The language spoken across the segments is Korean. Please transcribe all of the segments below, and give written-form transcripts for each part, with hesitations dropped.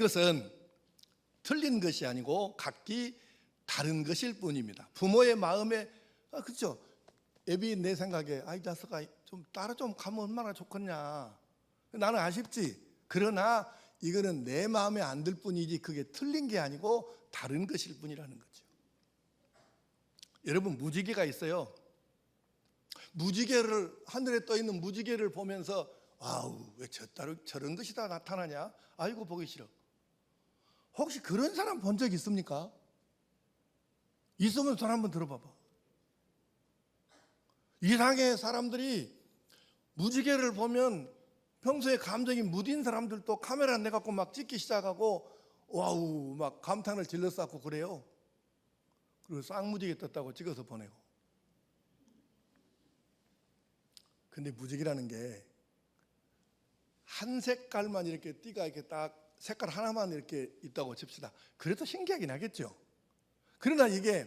이것은 틀린 것이 아니고 각기 다른 것일 뿐입니다. 부모의 마음에 그렇죠. 애비 내 생각에 이 자식아 좀 따라 좀 가면 얼마나 좋겠냐. 나는 아쉽지. 그러나 이거는 내 마음에 안 들 뿐이지 그게 틀린 게 아니고 다른 것일 뿐이라는 거죠. 여러분 무지개가 있어요. 무지개를 하늘에 떠 있는 무지개를 보면서 아우 왜 저런 것이 다 나타나냐? 아이고 보기 싫어. 혹시 그런 사람 본 적 있습니까? 있으면 손 한번 들어봐봐. 이상해. 사람들이 무지개를 보면 평소에 감정이 무딘 사람들도 카메라 내갖고 막 찍기 시작하고 와우 막 감탄을 질러싸고 그래요. 그리고 쌍무지개 떴다고 찍어서 보내고. 근데 무지개라는 게 한 색깔만 이렇게 띠가 이렇게 딱 색깔 하나만 이렇게 있다고 칩시다. 그래도 신기하긴 하겠죠. 그러나 이게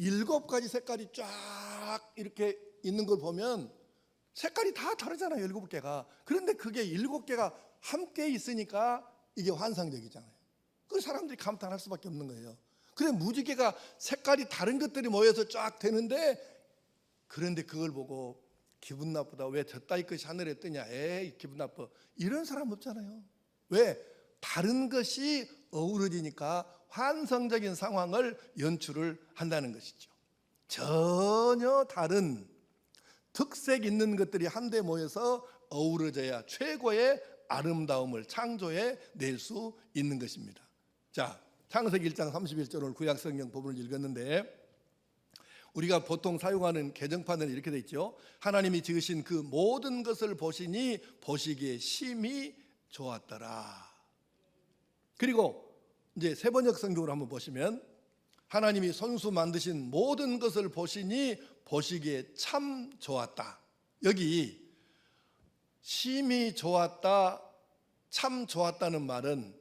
7가지 색깔이 쫙 이렇게 있는 걸 보면 색깔이 다 다르잖아요. 7개가. 그런데 그게 7개가 함께 있으니까 이게 환상적이잖아요. 그래서 사람들이 감탄할 수밖에 없는 거예요. 그래 무지개가 색깔이 다른 것들이 모여서 쫙 되는데 그런데 그걸 보고 기분 나쁘다. 왜 저따위 것이 하늘에 뜨냐. 에이 기분 나빠. 이런 사람 없잖아요. 왜? 다른 것이 어우러지니까 환상적인 상황을 연출을 한다는 것이죠. 전혀 다른 특색 있는 것들이 한데 모여서 어우러져야 최고의 아름다움을 창조해 낼 수 있는 것입니다. 자, 창세기 1장 31절 오늘 구약성경 부분을 읽었는데 우리가 보통 사용하는 개정판은 이렇게 돼 있죠. 하나님이 지으신 그 모든 것을 보시니 보시기에 심히 좋았더라. 그리고 이제 세번역 성경으로 한번 보시면 하나님이 손수 만드신 모든 것을 보시니 보시기에 참 좋았다. 여기 심히 좋았다, 참 좋았다는 말은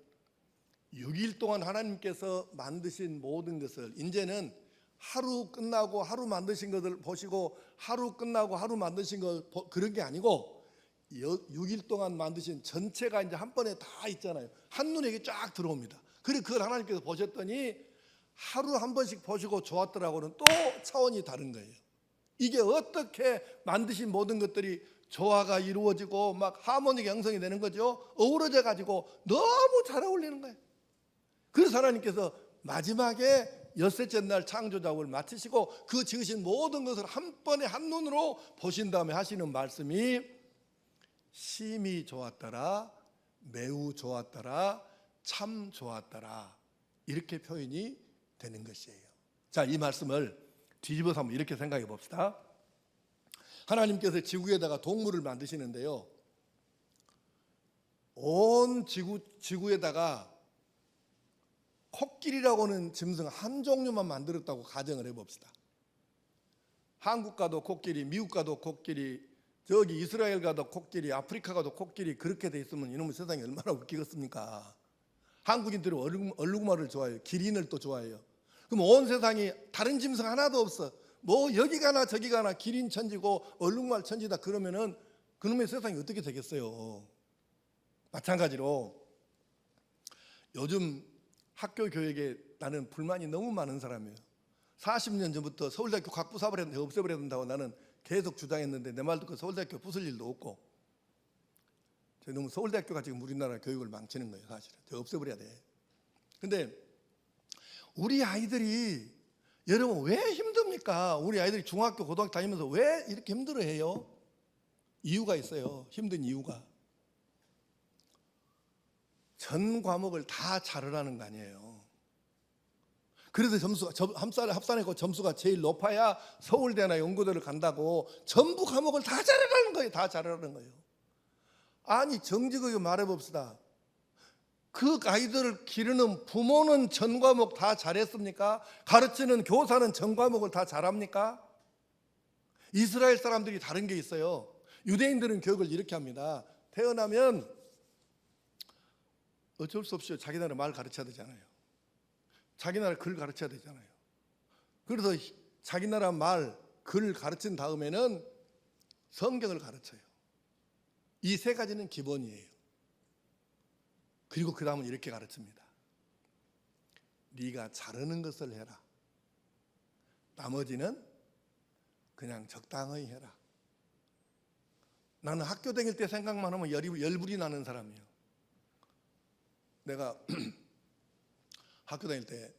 6일 동안 하나님께서 만드신 모든 것을 이제는 하루 끝나고 하루 만드신 것을 보시고 하루 끝나고 하루 만드신 것 그런 게 아니고 6일 동안 만드신 전체가 이제 한 번에 다 있잖아요. 한눈에 이게 쫙 들어옵니다. 그리고 그걸 하나님께서 보셨더니 하루 한 번씩 보시고 좋았더라고는 또 차원이 다른 거예요. 이게 어떻게 만드신 모든 것들이 조화가 이루어지고 막 하모닉 형성이 되는 거죠. 어우러져 가지고 너무 잘 어울리는 거예요. 그래서 하나님께서 마지막에 엿새째 날 창조작업을 마치시고 그 지으신 모든 것을 한 번에 한눈으로 보신 다음에 하시는 말씀이 심히 좋았더라, 매우 좋았더라, 참 좋았더라 이렇게 표현이 되는 것이에요. 자, 이 말씀을 뒤집어서 한번 이렇게 생각해 봅시다. 하나님께서 지구에다가 동물을 만드시는데요, 온 지구에다가 코끼리라고 하는 짐승 한 종류만 만들었다고 가정을 해봅시다. 한국 가도 코끼리, 미국 가도 코끼리, 저기 이스라엘 가도 코끼리, 아프리카 가도 코끼리 그렇게 돼 있으면 이놈의 세상이 얼마나 웃기겠습니까? 한국인들은 얼룩말을 좋아해요. 기린을 또 좋아해요. 그럼 온 세상이 다른 짐승 하나도 없어. 뭐 여기 가나 저기 가나 기린 천지고 얼룩말 천지다 그러면은 그놈의 세상이 어떻게 되겠어요? 마찬가지로 요즘 학교 교육에 나는 불만이 너무 많은 사람이에요. 40년 전부터 서울대학교 각 없애버려야 된다고 나는 계속 주장했는데 내 말 듣고 서울대학교 부술 일도 없고 너무 서울대학교가 지금 우리나라 교육을 망치는 거예요. 사실은 저 없애버려야 돼. 근데 우리 아이들이 여러분 왜 힘듭니까? 우리 아이들이 중학교 고등학교 다니면서 왜 이렇게 힘들어해요? 이유가 있어요. 힘든 이유가 전 과목을 다 잘하라는 거 아니에요. 그래서 합산하고 점수가 제일 높아야 서울대나 연고대를 간다고 전부 과목을 다 잘하라는 거예요. 다 잘하라는 거예요. 아니 정직하게 말해봅시다. 그 아이들을 기르는 부모는 전 과목 다 잘했습니까? 가르치는 교사는 전 과목을 다 잘합니까? 이스라엘 사람들이 다른 게 있어요. 유대인들은 교육을 이렇게 합니다. 태어나면 어쩔 수 없이 자기 나라 말 가르쳐야 되잖아요. 자기 나라 글 가르쳐야 되잖아요. 그래서 자기 나라 말, 글 가르친 다음에는 성경을 가르쳐요. 이 세 가지는 기본이에요. 그리고 그 다음은 이렇게 가르칩니다. 네가 잘하는 것을 해라. 나머지는 그냥 적당히 해라. 나는 학교 다닐 때 생각만 하면 열불이 나는 사람이에요. 내가 학교 다닐 때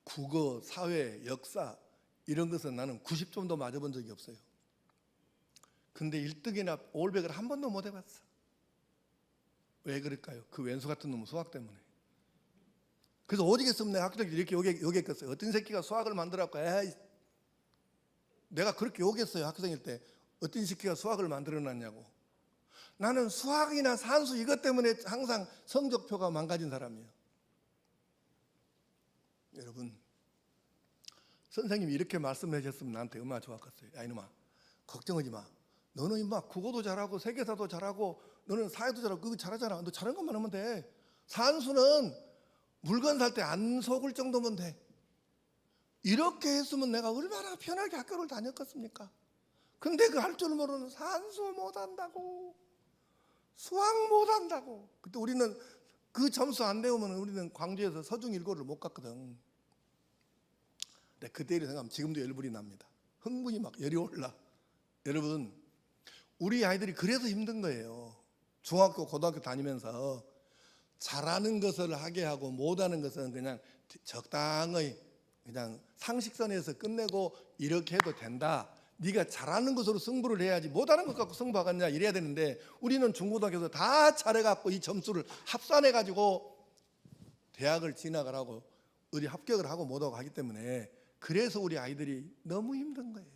국어, 사회, 역사 이런 것은 나는 90점도 맞아본 적이 없어요. 근데 1등이나 올백을 한 번도 못 해봤어. 왜 그럴까요? 그 왼수 같은 놈은 수학 때문에. 그래서 오직 했으면 내가 학교 다닐 때 이렇게 욕했겠어요. 어떤 새끼가 수학을 만들었고, 에이, 내가 그렇게 욕했어요. 학교 다닐 때 어떤 새끼가 수학을 만들어놨냐고. 나는 수학이나 산수 이것 때문에 항상 성적표가 망가진 사람이에요. 여러분, 선생님이 이렇게 말씀해 주셨으면 나한테 얼마나 좋았겠어요. 야 이놈아, 걱정하지 마. 너는 임마 국어도 잘하고 세계사도 잘하고 너는 사회도 잘하고 그거 잘하잖아. 너 잘하는 것만 하면 돼. 산수는 물건 살 때 안 속을 정도면 돼. 이렇게 했으면 내가 얼마나 편하게 학교를 다녔겠습니까? 근데 그 할 줄 모르는 산수 못한다고, 수학 못한다고. 그때 우리는 그 점수 안 내오면 우리는 광주에서 서중 1고를 못 갔거든. 근데 그때 일을 생각하면 지금도 열불이 납니다. 흥분이 막 열이 올라. 여러분, 우리 아이들이 그래서 힘든 거예요. 중학교, 고등학교 다니면서 잘하는 것을 하게 하고 못하는 것은 그냥 적당히 그냥 상식선에서 끝내고 이렇게 해도 된다. 네가 잘하는 것으로 승부를 해야지 못하는 것 갖고 승부하겠냐 이래야 되는데 우리는 중고등학교에서 다 잘해갖고 이 점수를 합산해가지고 대학을 진학을 하고 어디 합격을 하고 못하고 하기 때문에 그래서 우리 아이들이 너무 힘든 거예요.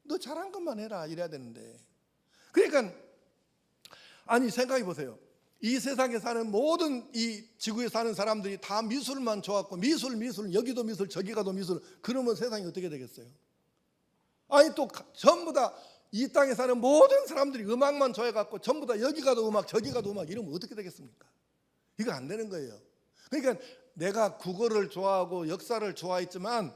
너 잘한 것만 해라 이래야 되는데. 그러니까 아니 생각해 보세요. 이 세상에 사는 모든 이 지구에 사는 사람들이 다 미술만 좋아하고 미술 여기도 미술 저기 가도 미술 그러면 세상이 어떻게 되겠어요? 아니 또 전부 다 이 땅에 사는 모든 사람들이 음악만 좋아해갖고 전부 다 여기 가도 음악 저기 가도 음악 이러면 어떻게 되겠습니까? 이거 안 되는 거예요. 그러니까 내가 국어를 좋아하고 역사를 좋아했지만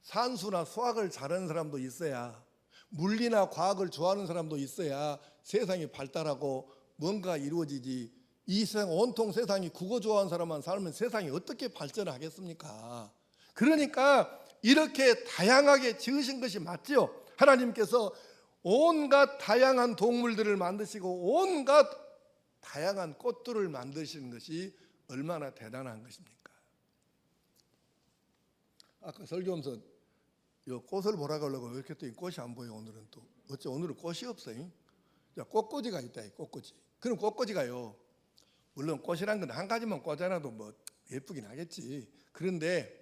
산수나 수학을 잘하는 사람도 있어야 물리나 과학을 좋아하는 사람도 있어야 세상이 발달하고 뭔가 이루어지지. 이 세상 온통 세상이 국어 좋아하는 사람만 살면 세상이 어떻게 발전을 하겠습니까? 그러니까 이렇게 다양하게 지으신 것이 맞지요. 하나님께서 온갖 다양한 동물들을 만드시고 온갖 다양한 꽃들을 만드시는 것이 얼마나 대단한 것입니까? 아까 설교하면서 이 꽃을 보라고 하려고 이렇게 했더니 꽃이 안 보여. 오늘은 또 어째 오늘은 꽃이 없어요. 자, 꽃꽂이가 있다. 꽃꽂이. 그럼 꽃꽂이가요, 물론 꽃이란 건 한 가지만 꽂아놔도 뭐 예쁘긴 하겠지. 그런데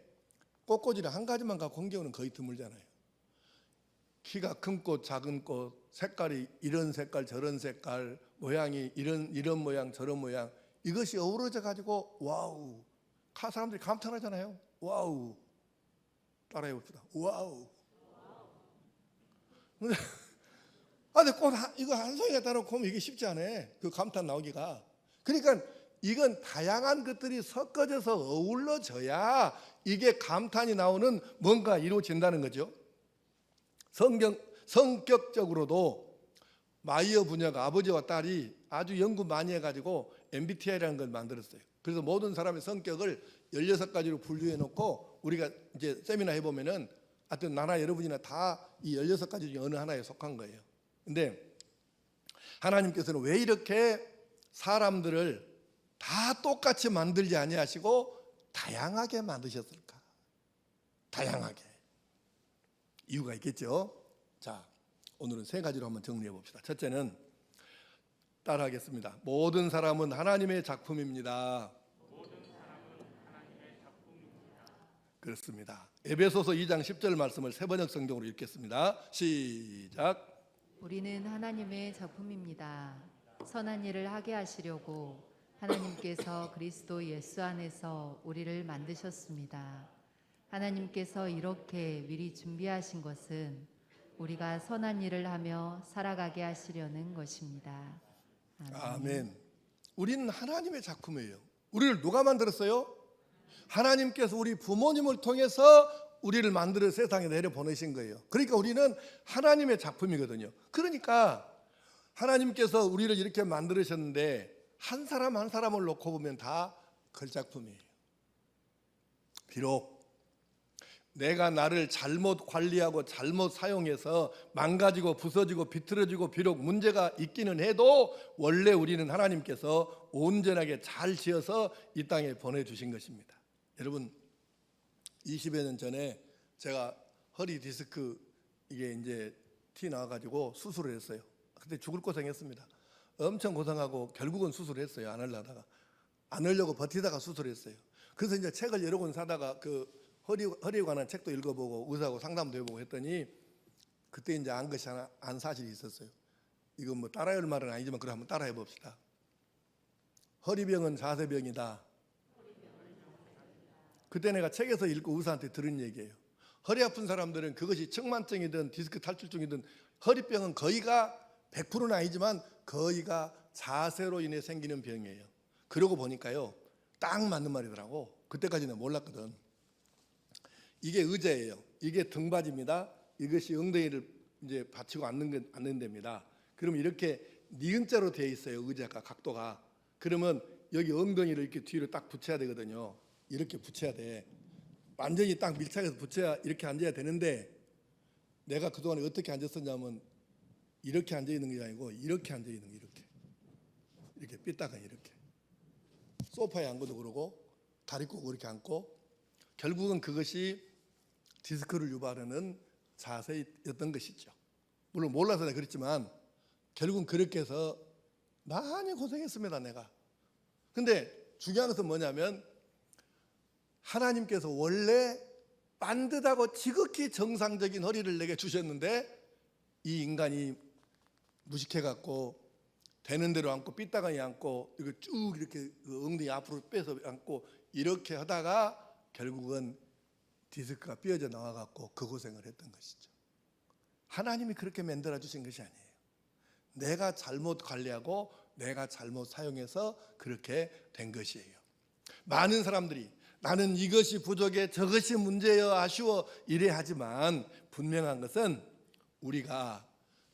꽃꽂이를 한 가지만 갖고 공개하는 거의 드물잖아요. 키가 큰 꽃, 작은 꽃, 색깔이 이런 색깔 저런 색깔, 모양이 이런 모양 저런 모양, 이것이 어우러져 가지고 와우, 사람들이 감탄하잖아요. 와우. 따라해 봅시다. 와우. 근데 꽃 이거 한 송이 갖다 놓고 보면 이게 쉽지 않아. 그 감탄 나오기가. 그러니까 이건 다양한 것들이 섞어져서 어울러져야 이게 감탄이 나오는 뭔가 이루어진다는 거죠. 성격적으로도 마이어 부녀가 아버지와 딸이 아주 연구 많이 해가지고 MBTI라는 걸 만들었어요. 그래서 모든 사람의 성격을 16가지로 분류해 놓고 우리가 이제 세미나 해보면은 하여튼 나나 여러분이나 다 이 16가지 중에 어느 하나에 속한 거예요. 근데 하나님께서는 왜 이렇게 사람들을 다 똑같이 만들지 아니하시고 다양하게 만드셨을까? 다양하게. 이유가 있겠죠. 자, 오늘은 세 가지로 한번 정리해 봅시다. 첫째는 따라하겠습니다. 모든 사람은 하나님의 작품입니다. 그렇습니다. 에베소서 2장 10절 말씀을 세번역 성경으로 읽겠습니다. 시작. 우리는 하나님의 작품입니다. 선한 일을 하게 하시려고 하나님께서 그리스도 예수 안에서 우리를 만드셨습니다. 하나님께서 이렇게 미리 준비하신 것은 우리가 선한 일을 하며 살아가게 하시려는 것입니다. 아멘. 우리는 하나님의 작품이에요. 우리를 누가 만들었어요? 하나님께서 우리 부모님을 통해서 우리를 만들어 세상에 내려보내신 거예요. 그러니까 우리는 하나님의 작품이거든요. 그러니까 하나님께서 우리를 이렇게 만드셨는데 한 사람 한 사람을 놓고 보면 다 걸작품이에요. 비록 내가 나를 잘못 관리하고 잘못 사용해서 망가지고 부서지고 비틀어지고 비록 문제가 있기는 해도 원래 우리는 하나님께서 온전하게 잘 지어서 이 땅에 보내주신 것입니다. 여러분 20여 년 전에 제가 허리 디스크 이게 이제 티 나와가지고 수술을 했어요. 그때 죽을 고생했습니다. 엄청 고생하고 결국은 수술을 했어요. 안 하려다가 안 하려고 버티다가 수술했어요. 그래서 이제 책을 여러 권 사다가 그 허리에 관한 책도 읽어보고 의사하고 상담도 해보고 했더니 그때 이제 안 것이 하나 안 사실이 있었어요. 이건 뭐 따라할 말은 아니지만 그럼 한번 따라해 봅시다. 허리병은 자세병이다. 그때 내가 책에서 읽고 의사한테 들은 얘기예요. 허리 아픈 사람들은 그것이 측만증이든 디스크 탈출증이든 허리병은 거의가 100%는 아니지만 거의가 자세로 인해 생기는 병이에요. 그러고 보니까요 딱 맞는 말이더라고. 그때까지는 몰랐거든. 이게 의자예요. 이게 등받이입니다. 이것이 엉덩이를 이제 받치고 앉는 데입니다. 그러면 이렇게 니은자로 되어 있어요. 의자가 각도가. 그러면 여기 엉덩이를 이렇게 뒤로 딱 붙여야 되거든요. 이렇게 붙여야 돼. 완전히 딱 밀착해서 붙여야 이렇게 앉아야 되는데 내가 그동안에 어떻게 앉았었냐면 이렇게 앉아 있는 게 아니고 이렇게 앉아 있는 거 이렇게 삐딱하 이렇게 소파에 앉고도 그러고 다리 꼬고 이렇게 앉고 결국은 그것이 디스크를 유발하는 자세였던 것이죠. 물론 몰라서 내가 그랬지만 결국은 그렇게 해서 많이 고생했습니다. 내가. 근데 중요한 것은 뭐냐면 하나님께서 원래 반듯하고 지극히 정상적인 허리를 내게 주셨는데 이 인간이 무식해갖고 되는 대로 앉고 삐딱하니 앉고 이거 쭉 이렇게 엉덩이 앞으로 빼서 앉고 이렇게 하다가 결국은 디스크가 삐어져 나와갖고 그 고생을 했던 것이죠. 하나님이 그렇게 만들어 주신 것이 아니에요. 내가 잘못 관리하고 내가 잘못 사용해서 그렇게 된 것이에요. 많은 사람들이 나는 이것이 부족해 저것이 문제여 아쉬워 이래 하지만 분명한 것은 우리가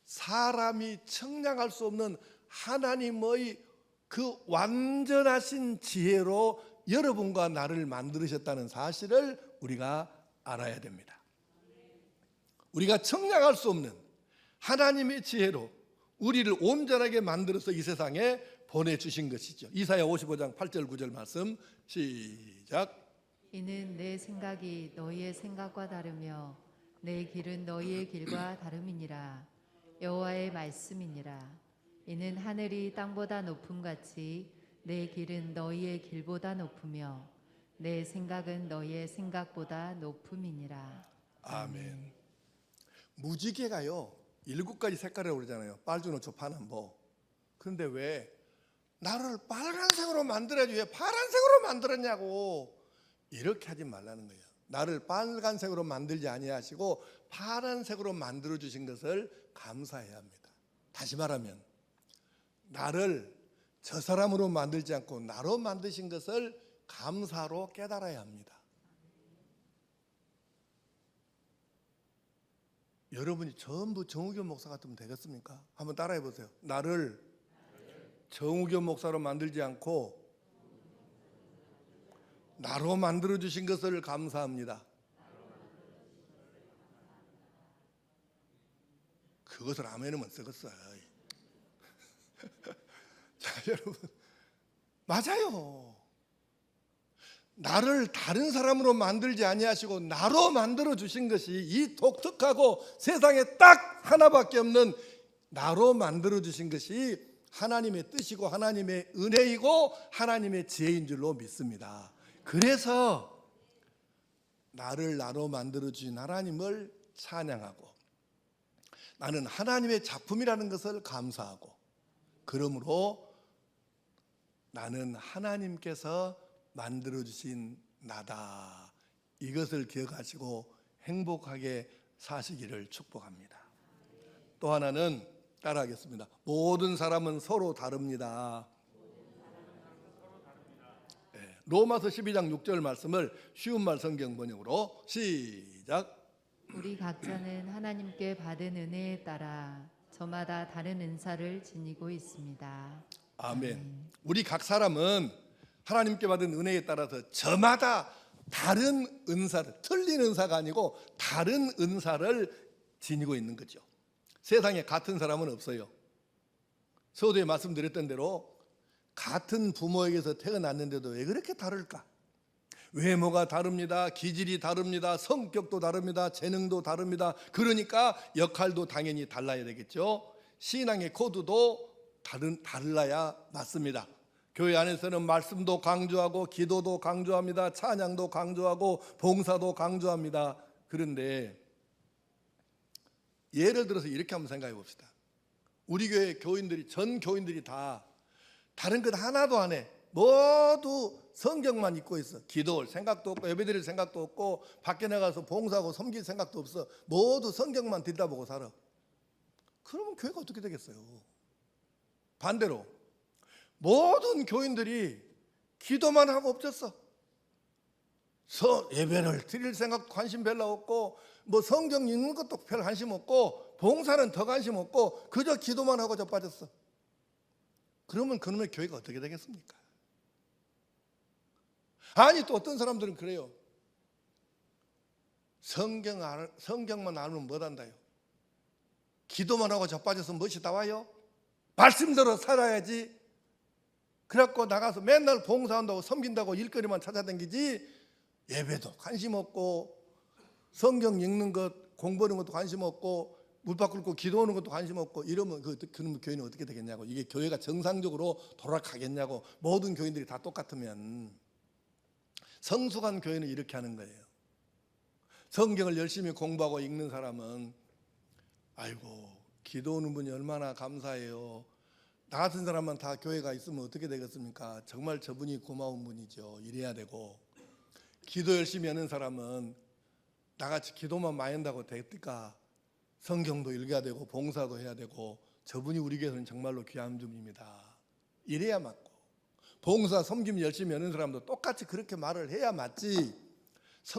사람이 청량할 수 없는 하나님의 그 완전하신 지혜로 여러분과 나를 만드셨다는 사실을 우리가 알아야 됩니다. 우리가 청량할 수 없는 하나님의 지혜로 우리를 온전하게 만들어서 이 세상에 보내주신 것이죠. 이사야 55장 8절 9절 말씀 시작. 이는 내 생각이 너희의 생각과 다르며 내 길은 너희의 길과 다름이니라. 여호와의 말씀이니라. 이는 하늘이 땅보다 높음같이 내 길은 너희의 길보다 높으며 내 생각은 너희의 생각보다 높음이니라. 아멘. 무지개가요 7가지 색깔이라고 그러잖아요. 빨주노초 파남보. 그런데 왜 나를 빨간색으로 만들어야지 왜 파란색으로 만들었냐고 이렇게 하지 말라는 거예요. 나를 빨간색으로 만들지 아니하시고 파란색으로 만들어 주신 것을 감사해야 합니다. 다시 말하면 나를 저 사람으로 만들지 않고 나로 만드신 것을 감사로 깨달아야 합니다. 여러분이 전부 정우겸 목사 같으면 되겠습니까? 한번 따라해 보세요. 나를 정우겸 목사로 만들지 않고 나로 만들어 주신 것을 감사합니다. 그것을 아멘하면 쓰겠어요. 자, 여러분 맞아요. 나를 다른 사람으로 만들지 아니하시고 나로 만들어 주신 것이 이 독특하고 세상에 딱 하나밖에 없는 나로 만들어 주신 것이 하나님의 뜻이고 하나님의 은혜이고 하나님의 지혜인 줄로 믿습니다. 그래서 나를 나로 만들어 주신 하나님을 찬양하고 나는 하나님의 작품이라는 것을 감사하고 그러므로 나는 하나님께서 만들어 주신 나다. 이것을 기억하시고 행복하게 사시기를 축복합니다. 또 하나는 따라하겠습니다. 모든 사람은 서로 다릅니다. 네, 로마서 12장 6절 말씀을 쉬운 말 성경 번역으로 시작. 우리 각자는 하나님께 받은 은혜에 따라 저마다 다른 은사를 지니고 있습니다. 아멘. 우리 각 사람은 하나님께 받은 은혜에 따라서 저마다 다른 은사를, 틀린 은사가 아니고 다른 은사를 지니고 있는 거죠. 세상에 같은 사람은 없어요. 서두에 말씀드렸던 대로 같은 부모에게서 태어났는데도 왜 그렇게 다를까? 외모가 다릅니다. 기질이 다릅니다. 성격도 다릅니다. 재능도 다릅니다. 그러니까 역할도 당연히 달라야 되겠죠. 신앙의 코드도 달라야 맞습니다. 교회 안에서는 말씀도 강조하고 기도도 강조합니다. 찬양도 강조하고 봉사도 강조합니다. 그런데 예를 들어서 이렇게 한번 생각해 봅시다. 우리 교회 교인들이, 전 교인들이 다 다른 것 하나도 안 해. 모두 성경만 읽고 있어. 기도할 생각도 없고 예배드릴 생각도 없고 밖에 나가서 봉사하고 섬길 생각도 없어. 모두 성경만 들여다보고 살아. 그러면 교회가 어떻게 되겠어요? 반대로 모든 교인들이 기도만 하고 없었어. 예배를 드릴 생각 관심 별로 없고 뭐 성경 읽는 것도 별 관심 없고 봉사는 더 관심 없고 그저 기도만 하고 자빠졌어. 그러면 그놈의 교회가 어떻게 되겠습니까? 아니 또 어떤 사람들은 그래요. 성경만 알면 못한다요. 기도만 하고 자빠져서 무엇이 나와요? 말씀대로 살아야지. 그래갖고 나가서 맨날 봉사한다고 섬긴다고 일거리만 찾아다니지 예배도 관심 없고 성경 읽는 것 공부하는 것도 관심 없고 물밥 끓고 기도하는 것도 관심 없고 이러면 그런 교회는 어떻게 되겠냐고. 이게 교회가 정상적으로 돌아가겠냐고. 모든 교인들이 다 똑같으면. 성숙한 교회는 이렇게 하는 거예요. 성경을 열심히 공부하고 읽는 사람은 아이고 기도하는 분이 얼마나 감사해요. 나 같은 사람만 다 교회가 있으면 어떻게 되겠습니까? 정말 저분이 고마운 분이죠. 이래야 되고, 기도 열심히 하는 사람은 나같이 기도만 많이 한다고 될까? 성경도 읽어야 되고 봉사도 해야 되고 저분이 우리 교회에서는 정말로 귀한 분입니다. 이래야 맞고, 봉사 섬김 열심히 하는 사람도 똑같이 그렇게 말을 해야 맞지.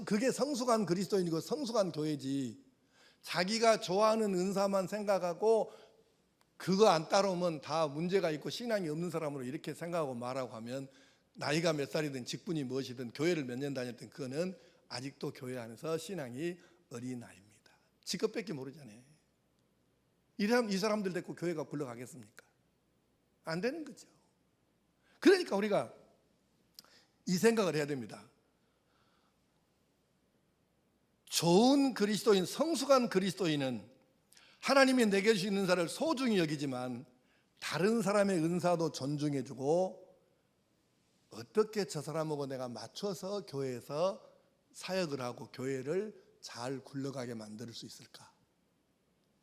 그게 성숙한 그리스도인이고 성숙한 교회지. 자기가 좋아하는 은사만 생각하고 그거 안 따라오면 다 문제가 있고 신앙이 없는 사람으로 이렇게 생각하고 말하고 하면 나이가 몇 살이든 직분이 무엇이든 교회를 몇 년 다녔든 그거는 아직도 교회 안에서 신앙이 어린아이입니다. 직업밖에 모르잖아요. 이 사람들 데리고 교회가 굴러가겠습니까? 안 되는 거죠. 그러니까 우리가 이 생각을 해야 됩니다. 좋은 그리스도인, 성숙한 그리스도인은 하나님이 내게 주신 은사를 소중히 여기지만 다른 사람의 은사도 존중해주고 어떻게 저 사람하고 내가 맞춰서 교회에서 사역을 하고 교회를 잘 굴러가게 만들 수 있을까?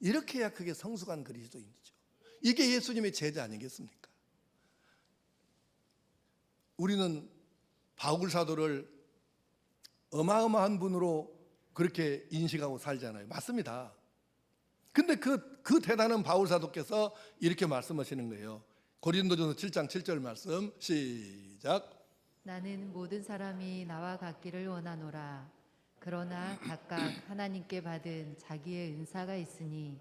이렇게 해야 그게 성숙한 그리스도인이죠. 이게 예수님의 제자 아니겠습니까? 우리는 바울 사도를 어마어마한 분으로 그렇게 인식하고 살잖아요. 맞습니다. 근데 그 대단한 바울 사도께서 이렇게 말씀하시는 거예요. 고린도전서 7장 7절 말씀 시작. 나는 모든 사람이 나와 같기를 원하노라. 그러나 각각 하나님께 받은 자기의 은사가 있으니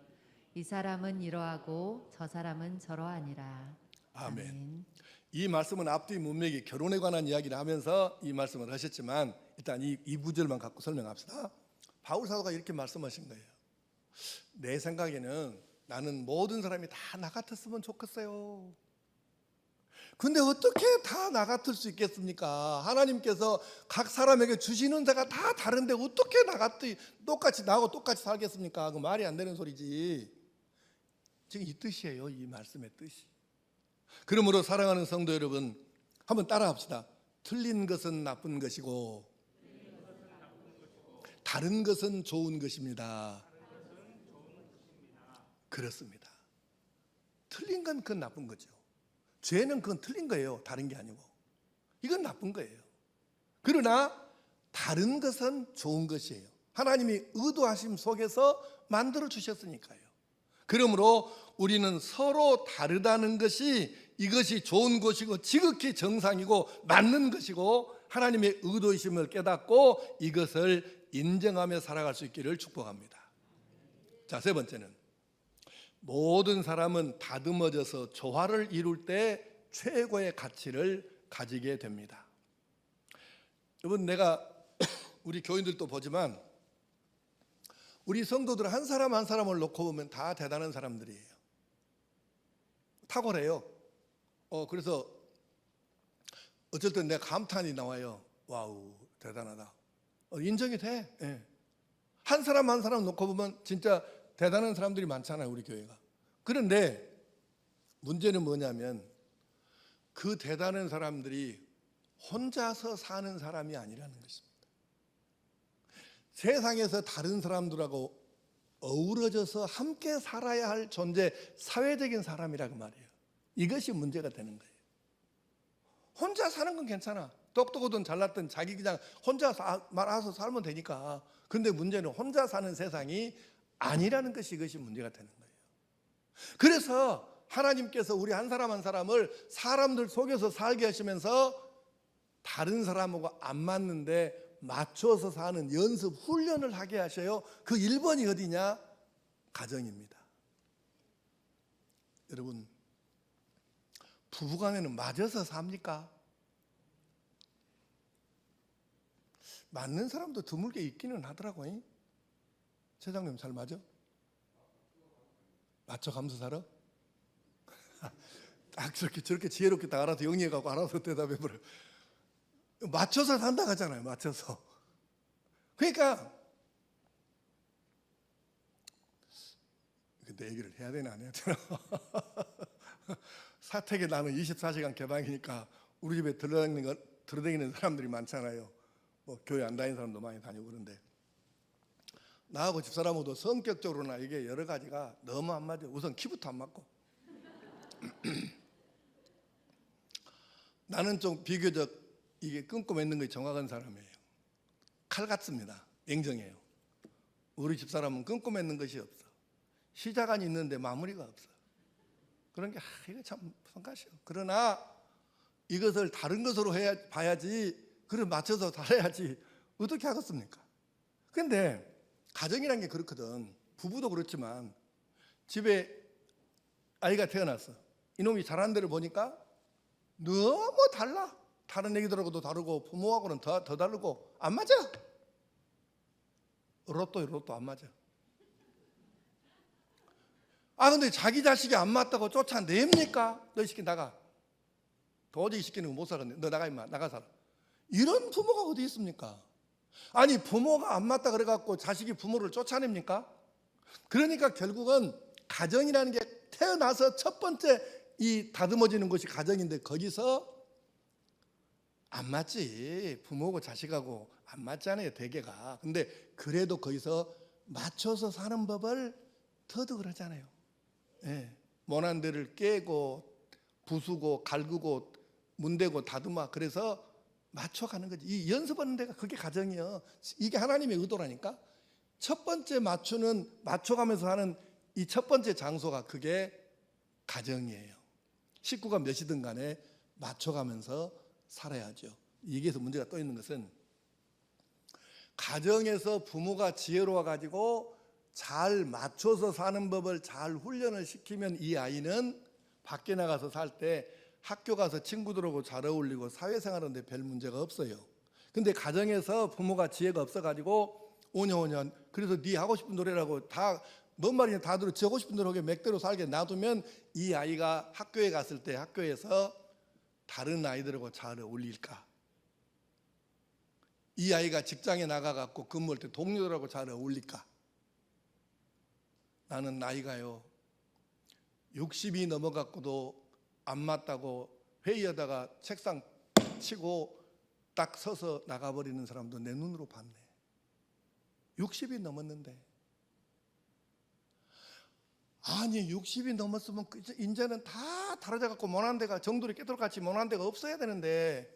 이 사람은 이러하고 저 사람은 저러하니라. 아멘. 이 말씀은 앞뒤 문맥이 결혼에 관한 이야기를 하면서 이 말씀을 하셨지만 일단 이 구절만 갖고 설명합시다. 바울 사도가 이렇게 말씀하신 거예요. 내 생각에는 나는 모든 사람이 다 나 같았으면 좋겠어요. 근데 어떻게 다 나 같을 수 있겠습니까? 하나님께서 각 사람에게 주시는 자가 다 다른데 어떻게 똑같이 나하고 똑같이 살겠습니까? 그 말이 안 되는 소리지. 지금 이 뜻이에요. 이 말씀의 뜻이. 그러므로 사랑하는 성도 여러분, 한번 따라합시다. 틀린 것은 나쁜 것이고 다른 것은 좋은 것입니다. 그렇습니다. 틀린 건 그건 나쁜 거죠. 죄는 그건 틀린 거예요. 다른 게 아니고. 이건 나쁜 거예요. 그러나 다른 것은 좋은 것이에요. 하나님이 의도하심 속에서 만들어 주셨으니까요. 그러므로 우리는 서로 다르다는 것이 이것이 좋은 것이고 지극히 정상이고 맞는 것이고 하나님의 의도이심을 깨닫고 이것을 인정하며 살아갈 수 있기를 축복합니다. 자, 세 번째는 모든 사람은 다듬어져서 조화를 이룰 때 최고의 가치를 가지게 됩니다. 여러분, 내가 우리 교인들도 보지만 우리 성도들 한 사람 한 사람을 놓고 보면 다 대단한 사람들이에요. 탁월해요. 그래서 어쩔 땐 내가 감탄이 나와요. 와우, 대단하다. 인정이 돼. 예. 한 사람 한 사람 놓고 보면 진짜 대단한 사람들이 많잖아요, 우리 교회가. 그런데 문제는 뭐냐면 그 대단한 사람들이 혼자서 사는 사람이 아니라는 것입니다. 세상에서 다른 사람들하고 어우러져서 함께 살아야 할 존재, 사회적인 사람이라고 말이에요. 이것이 문제가 되는 거예요. 혼자 사는 건 괜찮아. 똑똑하든 잘났든 자기 그냥 혼자 말아서 살면 되니까. 그런데 문제는 혼자 사는 세상이 아니라는 것이, 이것이 문제가 되는 거예요. 그래서 하나님께서 우리 한 사람 한 사람을 사람들 속에서 살게 하시면서 다른 사람하고 안 맞는데 맞춰서 사는 연습 훈련을 하게 하셔요. 그 1번이 어디냐? 가정입니다. 여러분, 부부간에는 맞아서 삽니까? 맞는 사람도 드물게 있기는 하더라고요. 최장님 잘 맞아? 맞춰가면서 살아? 딱 저렇게 지혜롭게 다 알아서 영리해가고 알아서 대답해버려. 맞춰서 산다 하잖아요. 맞춰서. 그러니까 내 얘기를 해야 되나 안 해야 되나. 사택에 나는 24시간 개방이니까 우리 집에 들어다니는 사람들이 많잖아요. 뭐 교회 안 다니는 사람도 많이 다니고. 그런데 나하고 집사람하고도 성격적으로나 이게 여러 가지가 너무 안 맞아요. 우선 키부터 안 맞고. 나는 좀 비교적 이게 끊고 맺는 것이 정확한 사람이에요. 칼 같습니다. 냉정해요. 우리 집사람은 끊고 맺는 것이 없어. 시작은 있는데 마무리가 없어. 그런 게 이거 참 성가시요. 그러나 이것을 다른 것으로 봐야지, 그걸 맞춰서 살아야지 어떻게 하겠습니까? 근데 가정이란 게 그렇거든. 부부도 그렇지만 집에 아이가 태어났어. 이놈이 자란 데를 보니까 너무 달라. 다른 애기들하고도 다르고 부모하고는 더 다르고 안 맞아. 로또 안 맞아. 근데 자기 자식이 안 맞다고 쫓아냅니까? 너 이 새끼 나가. 도저히 시키는 거 못 살겠네. 너 나가 임마. 나가 살아. 이런 부모가 어디 있습니까? 아니, 부모가 안 맞다 그래갖고 자식이 부모를 쫓아냅니까? 그러니까 결국은 가정이라는 게 태어나서 첫 번째 이 다듬어지는 것이 가정인데 거기서 안 맞지. 부모하고 자식하고 안 맞잖아요, 대개가. 근데 그래도 거기서 맞춰서 사는 법을 터득을 하잖아요. 예. 모난 데를 깨고 부수고 갈구고 문대고 다듬어. 그래서 맞춰가는 거지. 이 연습하는 데가 그게 가정이에요. 이게 하나님의 의도라니까. 첫 번째 맞춰가면서 하는 이 첫 번째 장소가 그게 가정이에요. 식구가 몇이든 간에 맞춰가면서 살아야죠. 여기에서 문제가 또 있는 것은 가정에서 부모가 지혜로워 가지고 잘 맞춰서 사는 법을 잘 훈련을 시키면 이 아이는 밖에 나가서 살 때 학교 가서 친구들하고 잘 어울리고 사회생활하는데 별 문제가 없어요. 근데 가정에서 부모가 지혜가 없어가지고 오년 그래서 네 하고 싶은 노래라고 다 뭔 말이냐 다 들어 지 하고 싶은 대로 하게 맥대로 살게 놔두면 이 아이가 학교에 갔을 때 학교에서 다른 아이들하고 잘 어울릴까? 이 아이가 직장에 나가갖고 근무할 때 동료들하고 잘 어울릴까? 나는 나이가요 60이 넘어갖고도 안 맞다고 회의하다가 책상 치고 딱 서서 나가버리는 사람도 내 눈으로 봤네. 60이 넘었는데. 아니 60이 넘었으면 이제는 다 다르져갖고 못한 데가 정돌이 깨돌같이 못한 데가 없어야 되는데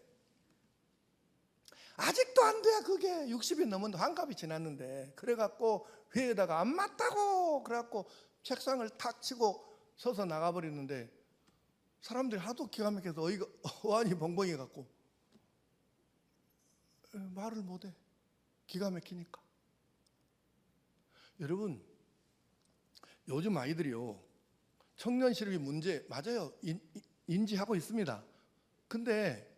아직도 안 돼. 그게 60이 넘었는데 환갑이 지났는데 그래갖고 회의에다가 안 맞다고 그래갖고 책상을 탁 치고 서서 나가버리는데 사람들이 하도 기가 막혀서 어안이 벙벙해 갖고 말을 못해. 기가 막히니까. 여러분 요즘 아이들이요 청년 실업이 문제 맞아요. 인지하고 있습니다. 근데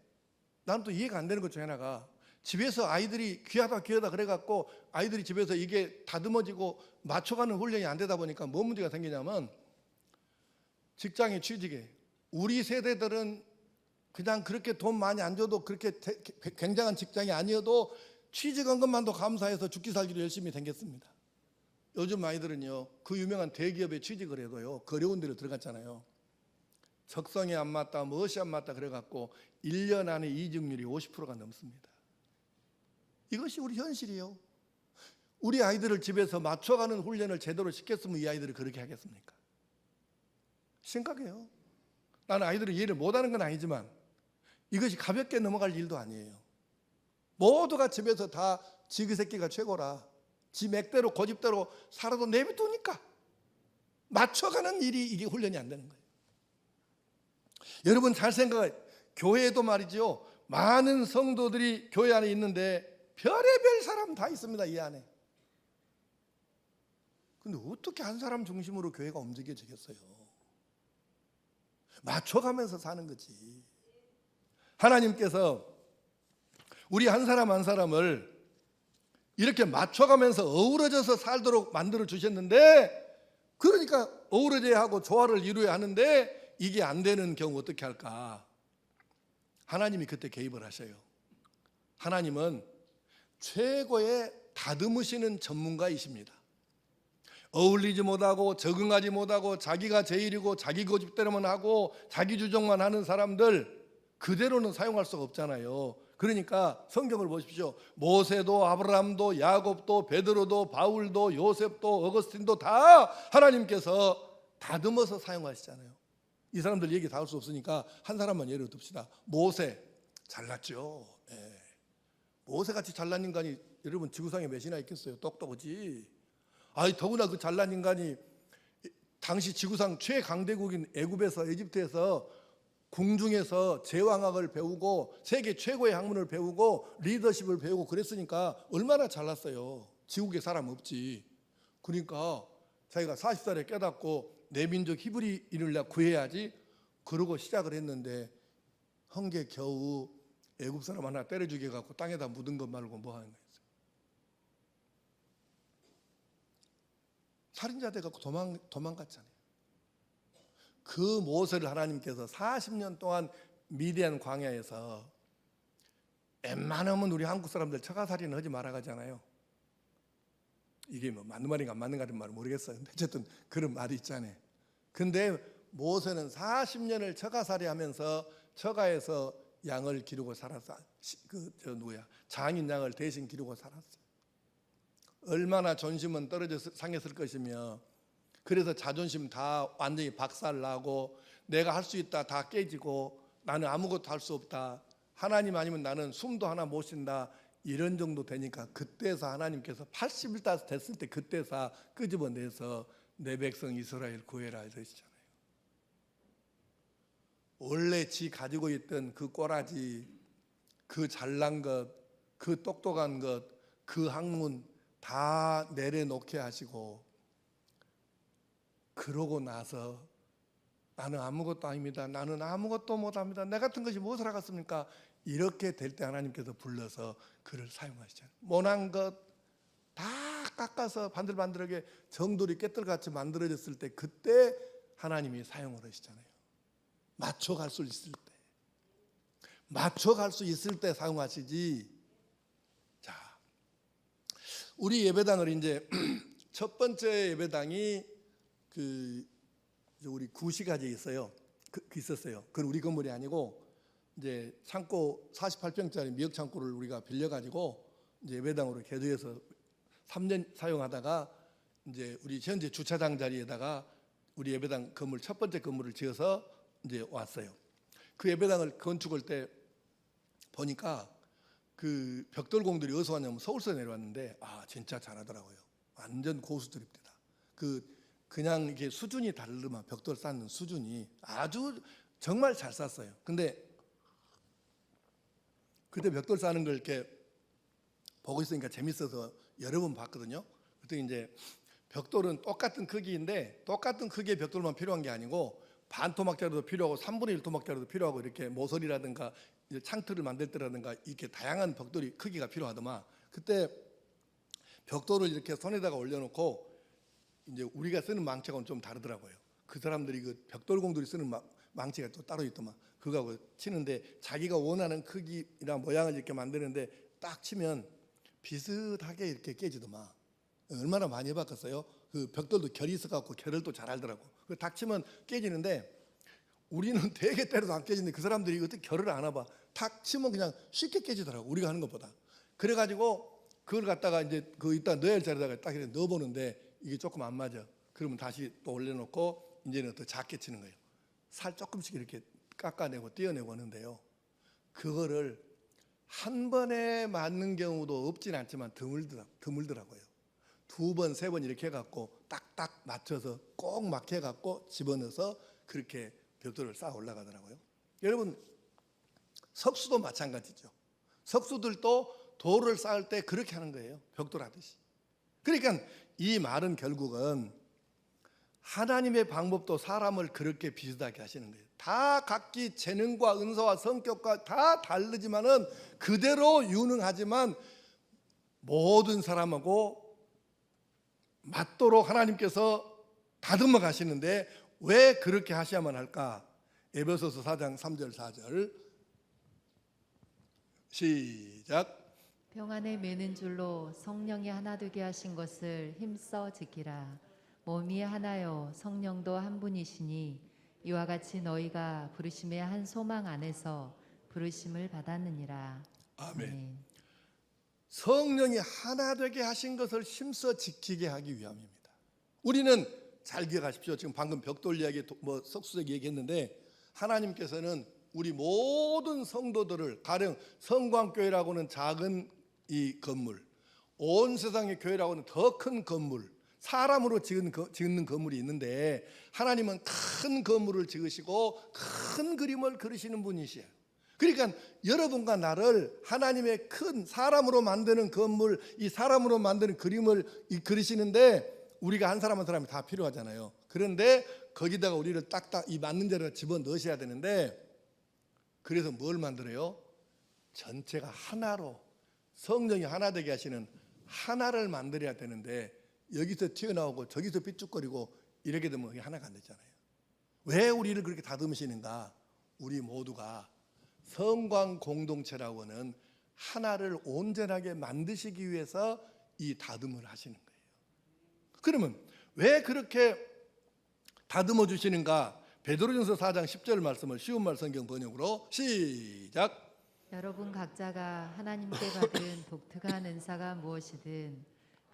나는 또 이해가 안 되는 것 중에 하나가 집에서 아이들이 귀하다 그래갖고 아이들이 집에서 이게 다듬어지고 맞춰가는 훈련이 안 되다 보니까 뭔 문제가 생기냐면 직장에 취직해. 우리 세대들은 그냥 그렇게 돈 많이 안 줘도 그렇게 굉장한 직장이 아니어도 취직한 것만도 감사해서 죽기 살기로 열심히 생겼습니다. 요즘 아이들은요, 그 유명한 대기업에 취직을 해도요, 어려운 데로 들어갔잖아요. 적성에 안 맞다, 무엇이 안 맞다 그래갖고 1년 안에 이직률이 50%가 넘습니다. 이것이 우리 현실이에요. 우리 아이들을 집에서 맞춰가는 훈련을 제대로 시켰으면 이 아이들이 그렇게 하겠습니까? 심각해요. 나는 아이들을 이해를 못하는 건 아니지만 이것이 가볍게 넘어갈 일도 아니에요. 모두가 집에서 다 지그 새끼가 최고라, 지 맥대로 고집대로 살아도 내비두니까 맞춰가는 일이 이게 훈련이 안 되는 거예요. 여러분 잘 생각해. 교회에도 말이죠, 많은 성도들이 교회 안에 있는데 별의별 사람 다 있습니다, 이 안에. 근데 어떻게 한 사람 중심으로 교회가 움직여지겠어요? 맞춰가면서 사는 거지. 하나님께서 우리 한 사람 한 사람을 이렇게 맞춰가면서 어우러져서 살도록 만들어 주셨는데, 그러니까 어우러져야 하고 조화를 이루어야 하는데 이게 안 되는 경우 어떻게 할까? 하나님이 그때 개입을 하셔요. 하나님은 최고의 다듬으시는 전문가이십니다. 어울리지 못하고 적응하지 못하고 자기가 제일이고 자기 고집대로만 하고 자기 주장만 하는 사람들 그대로는 사용할 수가 없잖아요. 그러니까 성경을 보십시오. 모세도 아브라함도 야곱도 베드로도 바울도 요셉도 어거스틴도 다 하나님께서 다듬어서 사용하시잖아요. 이 사람들 얘기 다 할 수 없으니까 한 사람만 예를 듭시다. 모세 잘났죠. 예. 모세같이 잘난 인간이 여러분 지구상에 몇이나 있겠어요? 똑똑하지. 아니 더구나 그 잘난 인간이 당시 지구상 최강대국인 애굽에서 이집트에서 궁중에서 제왕학을 배우고 세계 최고의 학문을 배우고 리더십을 배우고 그랬으니까 얼마나 잘났어요. 지국에 사람 없지. 그러니까 자기가 40살에 깨닫고 내 민족 히브리인을 내가 구해야지 그러고 시작을 했는데 헌게 겨우 애굽 사람 하나 때려 죽여 갖고 땅에다 묻은 것 말고 뭐 하는 거예요? 살인자 돼 갖고 도망갔잖아요. 그 모세를 하나님께서 40년 동안 미디안 광야에서 웬만하면 우리 한국 사람들 처가살이는 하지 말아가잖아요. 이게 뭐 맞는 말인가 안 맞는 말인가 모르겠어요. 근데 어쨌든 그런 말이 있잖아요. 근데 모세는 40년을 처가살이하면서 처가에서 양을 기르고 살았어. 장인 양을 대신 기르고 살았어요. 얼마나 존심은 떨어져 상했을 것이며, 그래서 자존심 다 완전히 박살나고 내가 할 수 있다 다 깨지고 나는 아무것도 할 수 없다, 하나님 아니면 나는 숨도 하나 못 쉰다, 이런 정도 되니까 그때서 하나님께서 80일 됐을 때 그때서 끄집어내서 내 백성 이스라엘 구해라 이러시잖아요. 원래 지 가지고 있던 그 꼬라지, 그 잘난 것, 그 똑똑한 것, 그 학문 다 내려놓게 하시고, 그러고 나서 나는 아무것도 아닙니다, 나는 아무것도 못합니다, 내 같은 것이 무엇을 하겠습니까? 이렇게 될 때 하나님께서 불러서 그를 사용하시잖아요. 모난 것 다 깎아서 반들반들하게 정돌이 깨떨같이 만들어졌을 때 그때 하나님이 사용을 하시잖아요. 맞춰갈 수 있을 때, 맞춰갈 수 있을 때 사용하시지. 자, 우리 예배당을 이제 첫 번째 예배당이 우리 구시가지에 있어요. 있었어요. 그건 우리 건물이 아니고 이제 창고 48평짜리 미역 창고를 우리가 빌려가지고 이제 예배당으로 개조해서 3년 사용하다가 이제 우리 현재 주차장 자리에다가 우리 예배당 건물 첫 번째 건물을 지어서 이제 왔어요. 그 예배당을 건축할 때 보니까 그 벽돌공들이 어디서 왔냐면 서울서 내려왔는데 진짜 잘하더라고요. 완전 고수들입니다. 그냥 이게 수준이 다르면 벽돌 쌓는 수준이 아주 정말 잘 쌓았어요. 근데 그때 벽돌 쌓는 걸 이렇게 보고 있으니까 재밌어서 여러 번 봤거든요. 그때 이제 벽돌은 똑같은 크기인데 똑같은 크기의 벽돌만 필요한 게 아니고 반 토막자루도 필요하고 3분의 1 토막자루도 필요하고 이렇게 모서리라든가 이제 창틀을 만들 때라든가 이렇게 다양한 벽돌이 크기가 필요하더만 그때 벽돌을 이렇게 손에다가 올려놓고 이제 우리가 쓰는 망치하고는 좀 다르더라고요. 그 사람들이 그 벽돌공들이 쓰는 망치가 또 따로 있더만 그거하고 치는데 자기가 원하는 크기나 모양을 이렇게 만드는데 딱 치면 비슷하게 이렇게 깨지더만 얼마나 많이 해봤겠어요? 그 벽돌도 결이 있어갖고 결을 또 잘 알더라고. 그 딱 치면 깨지는데 우리는 되게 때려도 안 깨지는데 그 사람들이 어떻게 결을 안 와봐. 탁 치면 그냥 쉽게 깨지더라고. 우리가 하는 것보다. 그래가지고 그걸 갖다가 이제 그 이따 넣어야 할 자리에다가 딱 이렇게 넣어보는데 이게 조금 안 맞아. 그러면 다시 또 올려놓고 이제는 더 작게 치는 거예요. 살 조금씩 이렇게 깎아내고 띄어내고 하는데요. 그거를 한 번에 맞는 경우도 없진 않지만 드물더라고요. 2번, 3번 이렇게 해갖고 딱딱 맞춰서 꼭 맞게 해갖고 집어넣어서 그렇게 벽돌을 쌓아 올라가더라고요. 여러분 석수도 마찬가지죠. 석수들도 돌을 쌓을 때 그렇게 하는 거예요. 벽돌 하듯이. 그러니까 이 말은 결국은 하나님의 방법도 사람을 그렇게 비슷하게 하시는 거예요. 다 각기 재능과 은사와 성격과 다 다르지만은 그대로 유능하지만 모든 사람하고 맞도록 하나님께서 다듬어 가시는데 왜 그렇게 하셔야만 할까? 에베소서 4장 3절 4절 시작. 평안에 매는 줄로 성령이 하나 되게 하신 것을 힘써 지키라. 몸이 하나요 성령도 한 분이시니 이와 같이 너희가 부르심의 한 소망 안에서 부르심을 받았느니라. 아멘. 성령이 하나 되게 하신 것을 힘써 지키게 하기 위함입니다. 우리는 잘 기억하십시오. 지금 방금 벽돌 이야기, 석수색 얘기했는데 하나님께서는 우리 모든 성도들을 가령 성광교회라고는 작은 이 건물, 온 세상의 교회라고는 더 큰 건물, 사람으로 짓는 건물이 있는데 하나님은 큰 건물을 지으시고 큰 그림을 그리시는 분이시에요. 그러니까 여러분과 나를 하나님의 큰 사람으로 만드는 건물, 이 사람으로 만드는 그림을 그리시는데 우리가 한 사람 한 사람이 다 필요하잖아요. 그런데 거기다가 우리를 딱딱 이 맞는 자리에 집어넣으셔야 되는데 그래서 뭘 만들어요? 전체가 하나로 성령이 하나 되게 하시는 하나를 만들어야 되는데 여기서 튀어나오고 저기서 삐죽거리고 이렇게 되면 그게 하나가 안 되잖아요. 왜 우리를 그렇게 다듬으시는가? 우리 모두가 성광 공동체라고 하는 하나를 온전하게 만드시기 위해서 이 다듬을 하시는 거예요. 그러면 왜 그렇게 다듬어 주시는가? 베드로전서 4장 10절 말씀을 쉬운 말 성경 번역으로 시작. 여러분 각자가 하나님께 받은 독특한 은사가 무엇이든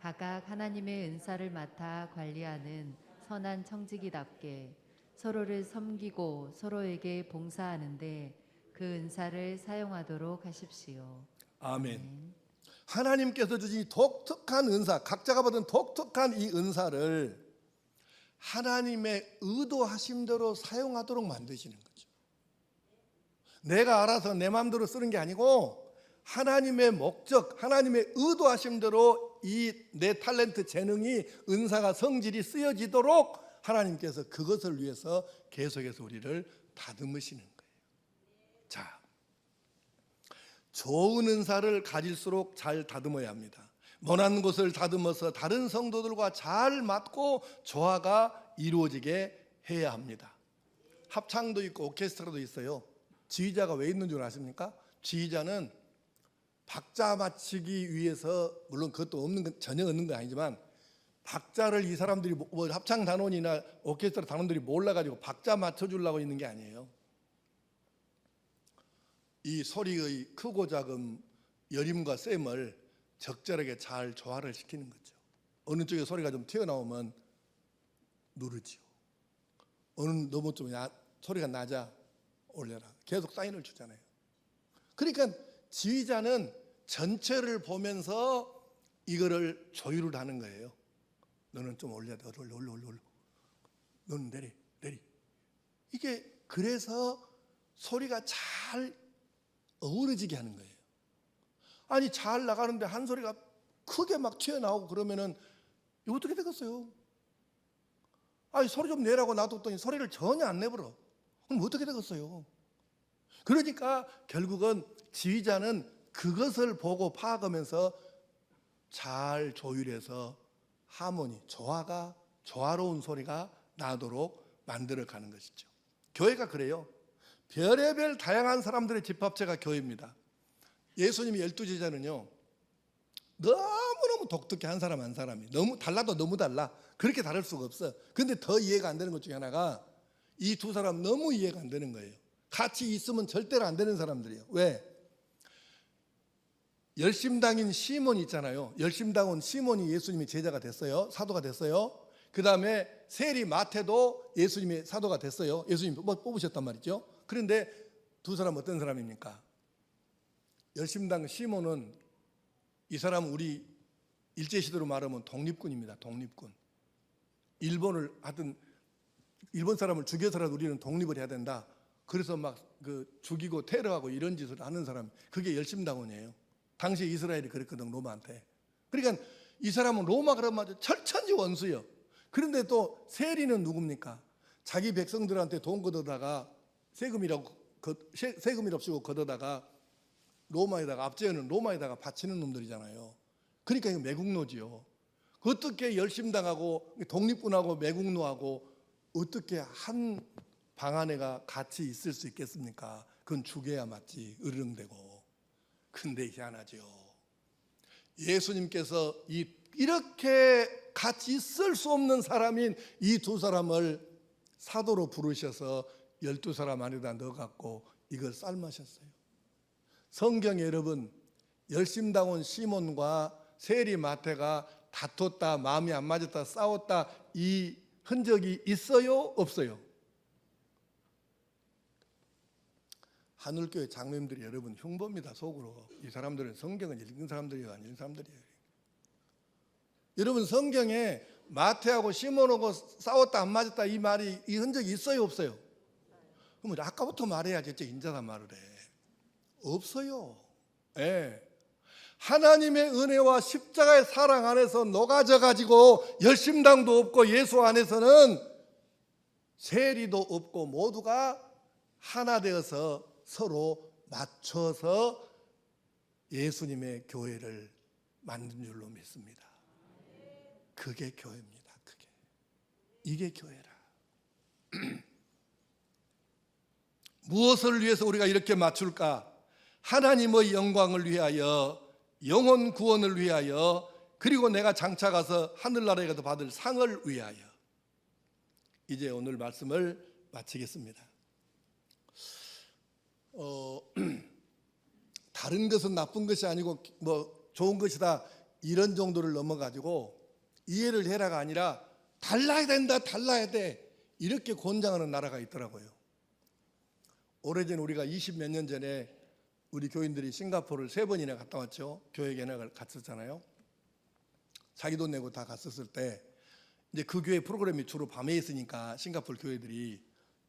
각각 하나님의 은사를 맡아 관리하는 선한 청지기답게 서로를 섬기고 서로에게 봉사하는데 그 은사를 사용하도록 하십시오. 아멘. 하나님께서 주신 이 독특한 은사, 각자가 받은 독특한 이 은사를 하나님의 의도하심대로 사용하도록 만드시는 거죠. 내가 알아서 내 마음대로 쓰는 게 아니고 하나님의 목적, 하나님의 의도하심대로 이 내 탤런트, 재능이, 은사가, 성질이 쓰여지도록 하나님께서 그것을 위해서 계속해서 우리를 다듬으시는 거예요. 자, 좋은 은사를 가질수록 잘 다듬어야 합니다. 모난 것을 다듬어서 다른 성도들과 잘 맞고 조화가 이루어지게 해야 합니다. 합창도 있고 오케스트라도 있어요. 지휘자가 왜 있는 줄 아십니까? 지휘자는 박자 맞추기 위해서, 물론 그것도 전혀 없는 건 아니지만 박자를 이 사람들이 합창 단원이나 오케스트라 단원들이 몰라가지고 박자 맞춰주려고 있는 게 아니에요. 이 소리의 크고 작음, 여림과 셈을 적절하게 잘 조화를 시키는 거죠. 어느 쪽에 소리가 좀 튀어나오면 누르지요. 너무 좀 소리가 낮아 올려라. 계속 사인을 주잖아요. 그러니까 지휘자는 전체를 보면서 이거를 조율을 하는 거예요. 너는 좀 올려야 돼. 올려. 너는 내리. 이게 그래서 소리가 잘 어우러지게 하는 거예요. 아니 잘 나가는데 한 소리가 크게 막 튀어나오고 그러면은 이거 어떻게 되겠어요? 아니 소리 좀 내라고 놔뒀더니 소리를 전혀 안 내버려. 그럼 어떻게 되겠어요? 그러니까 결국은 지휘자는 그것을 보고 파악하면서 잘 조율해서 하모니, 조화로운 소리가 나도록 만들어가는 것이죠. 교회가 그래요. 별의별 다양한 사람들의 집합체가 교회입니다. 예수님이 12제자는요 너무너무 독특해. 한 사람 한 사람이 너무 달라도 너무 달라. 그렇게 다를 수가 없어. 근데 더 이해가 안 되는 것 중에 하나가 이 두 사람 너무 이해가 안 되는 거예요. 같이 있으면 절대로 안 되는 사람들이에요. 왜? 열심당인 시몬 있잖아요. 열심당은 시몬이 예수님의 제자가 됐어요. 사도가 됐어요. 그 다음에 세리 마태도 예수님의 사도가 됐어요. 예수님 뽑으셨단 말이죠. 그런데 두 사람 어떤 사람입니까? 열심당 시몬은 이 사람은 우리 일제시대로 말하면 독립군입니다. 독립군. 일본을 하든 일본 사람을 죽여서라도 우리는 독립을 해야 된다. 그래서 막 죽이고 테러하고 이런 짓을 하는 사람, 그게 열심당원이에요. 당시 이스라엘이 그랬거든, 로마한테. 그러니까 이 사람은 로마 그러면 철천지 원수예요. 그런데 또 세리는 누굽니까? 자기 백성들한테 돈 걷어다가 세금이랍시고 걷어다가 로마에다가 압제하는 로마에다가 바치는 놈들이잖아요. 그러니까 이거 매국노지요. 어떻게 열심당하고 독립군하고 매국노하고 어떻게 한 방 안에가 같이 있을 수 있겠습니까? 그건 죽여야 맞지, 으르렁대고. 근데 희한하죠. 예수님께서 이렇게 같이 있을 수 없는 사람인 이 두 사람을 사도로 부르셔서 12사람 안에다 넣어갖고 이걸 삶으셨어요. 성경에 여러분 열심당원 시몬과 세리 마태가 다퉜다, 마음이 안 맞았다, 싸웠다 이 흔적이 있어요? 없어요? 하늘교회 장로님들이 여러분 흉보입니다. 속으로. 이 사람들은 성경을 읽은 사람들이에요, 안 읽은 사람들이에요. 여러분 성경에 마태하고 시몬하고 싸웠다 안 맞았다 이 말이 이 흔적이 있어요, 없어요? 그러면 아까부터 말해야지 어째 인자다 말을 해. 없어요. 예. 하나님의 은혜와 십자가의 사랑 안에서 녹아져 가지고 열심당도 없고 예수 안에서는 세리도 없고 모두가 하나 되어서 서로 맞춰서 예수님의 교회를 만든 줄로 믿습니다. 그게 교회입니다. 이게 교회라. 무엇을 위해서 우리가 이렇게 맞출까? 하나님의 영광을 위하여, 영혼 구원을 위하여, 그리고 내가 장차 가서 하늘나라에 가서 받을 상을 위하여. 이제 오늘 말씀을 마치겠습니다. 다른 것은 나쁜 것이 아니고 뭐 좋은 것이다 이런 정도를 넘어가지고 이해를 해라가 아니라 달라야 된다, 달라야 돼 이렇게 권장하는 나라가 있더라고요. 오래전 우리가 20몇 년 전에 우리 교인들이 싱가포르를 3번이나 갔다 왔죠. 교회 견학을 갔었잖아요. 자기 돈 내고 다 갔었을 때 이제 그 교회 프로그램이 주로 밤에 있으니까 싱가포르 교회들이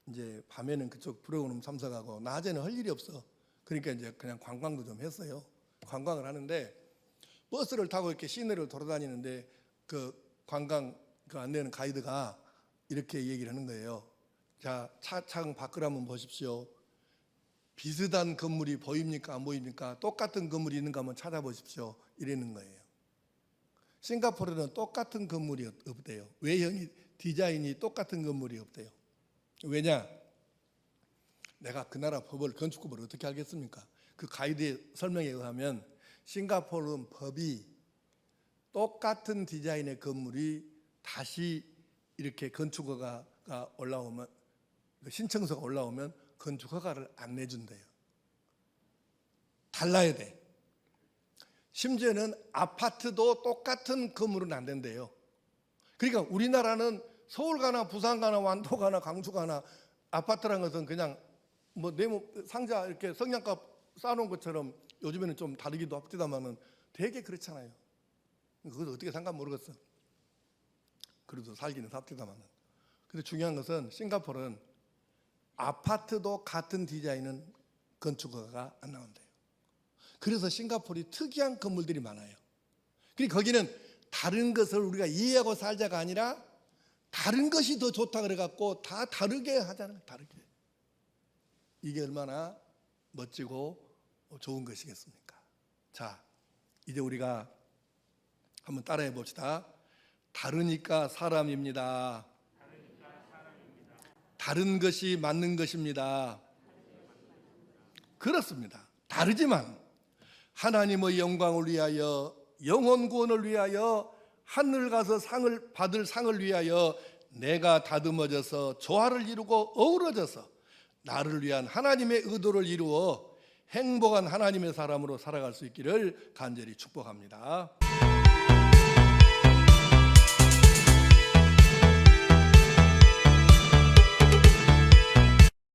이제 밤에는 그쪽 프로그램 참석하고 낮에는 할 일이 없어. 그러니까 이제 그냥 관광도 좀 했어요. 관광을 하는데 버스를 타고 이렇게 시내를 돌아다니는데 그 관광 그 안내하는 가이드가 이렇게 얘기를 하는 거예요. 자, 차창 밖을 한번 보십시오. 비슷한 건물이 보입니까? 안 보입니까? 똑같은 건물이 있는가 한번 찾아보십시오. 이러는 거예요. 싱가포르는 똑같은 건물이 없대요. 외형이 디자인이 똑같은 건물이 없대요. 왜냐? 내가 그 나라 법을 건축법을 어떻게 알겠습니까? 그 가이드의 설명에 의하면 싱가포르는 법이 똑같은 디자인의 건물이 다시 이렇게 건축허가가 올라오면 신청서가 올라오면 건축허가를 안 내준대요. 달라야 돼. 심지어는 아파트도 똑같은 건물은 안 된대요. 그러니까 우리나라는 서울 가나 부산 가나 완도 가나 강주 가나 아파트라는 것은 그냥 뭐 네모 상자 이렇게 성냥갑 쌓아놓은 것처럼 요즘에는 좀 다르기도 합니다만은 되게 그렇잖아요. 그것도 어떻게 산가 모르겠어. 그래도 살기는 삽디다만은. 근데 중요한 것은 싱가포르는 아파트도 같은 디자인은 건축허가가 안 나온대요. 그래서 싱가포르이 특이한 건물들이 많아요. 그리고 거기는 다른 것을 우리가 이해하고 살자가 아니라 다른 것이 더 좋다 그래갖고 다 다르게 하자는 거예요. 다르게. 이게 얼마나 멋지고 좋은 것이겠습니까? 자, 이제 우리가 한번 따라해 봅시다. 다르니까 사람입니다. 다른 것이 맞는 것입니다. 그렇습니다. 다르지만 하나님의 영광을 위하여, 영혼 구원을 위하여, 하늘 가서 상을 받을 상을 위하여 내가 다듬어져서 조화를 이루고 어우러져서 나를 위한 하나님의 의도를 이루어 행복한 하나님의 사람으로 살아갈 수 있기를 간절히 축복합니다.